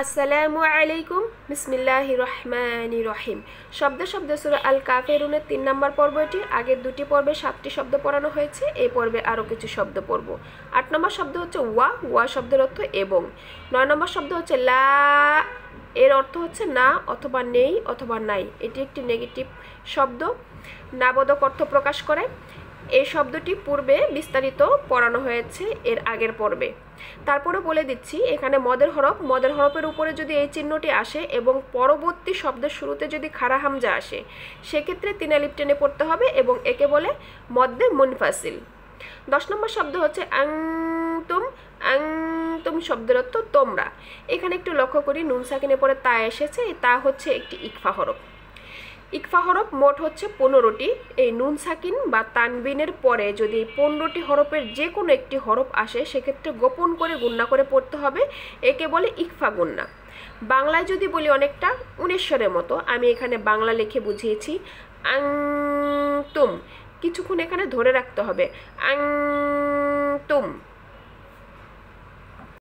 আসসালামু আলাইকুম বিসমিল্লাহির রহমানির রহিম। শব্দ শব্দ সূরা আল কাফিরুনের 3 নম্বর পর্ব এটি। আগের দুটি পর্বে 7টি শব্দ পড়ানো হয়েছে, এই পর্বে আরও কিছু শব্দ পড়ব। 8 নম্বর শব্দ হচ্ছে ওয়া, ওয়া শব্দের অর্থ এবং। 9 নম্বর শব্দ হচ্ছে লা, এর অর্থ হচ্ছে না অথবা নেই অথবা নাই। এটি একটি নেগেটিভ শব্দ, নাবোধক অর্থ প্রকাশ করে। এই শব্দটি পূর্বে বিস্তারিত পড়ানো হয়েছে এর আগের পর্বে। তারপরে বলে দিচ্ছি, এখানে মদের হরফের উপরে যদি এই চিহ্নটি আসে এবং পরবর্তী শব্দের শুরুতে যদি খাড়া হামজা আসে, সেক্ষেত্রে 3 আলিফ টেনে পড়তে হবে এবং একে বলে মদ্দে মুনফাসিল। 10 নম্বর শব্দ হচ্ছে আংতুম। আংতুম শব্দের অর্থ তোমরা। এখানে একটু লক্ষ্য করি, নুন সাকিনের পরে তা এসেছে, এই তা হচ্ছে একটি ইকফা হরফ। ইকফা হরফ মোট হচ্ছে 15টি। এই নুন সাকিন বা তানবিনের পরে যদি 15টি হরফের যে কোনো একটি হরফ আসে, সেক্ষেত্রে গোপন করে গুণনা করে পড়তে হবে, একে বলে ইকফা গুণনা। বাংলায় যদি বলি অনেকটা 19 মতো, আমি এখানে বাংলা লিখে বুঝিয়েছি। আংতুম, কিছুক্ষণ এখানে ধরে রাখতে হবে। আংতুম।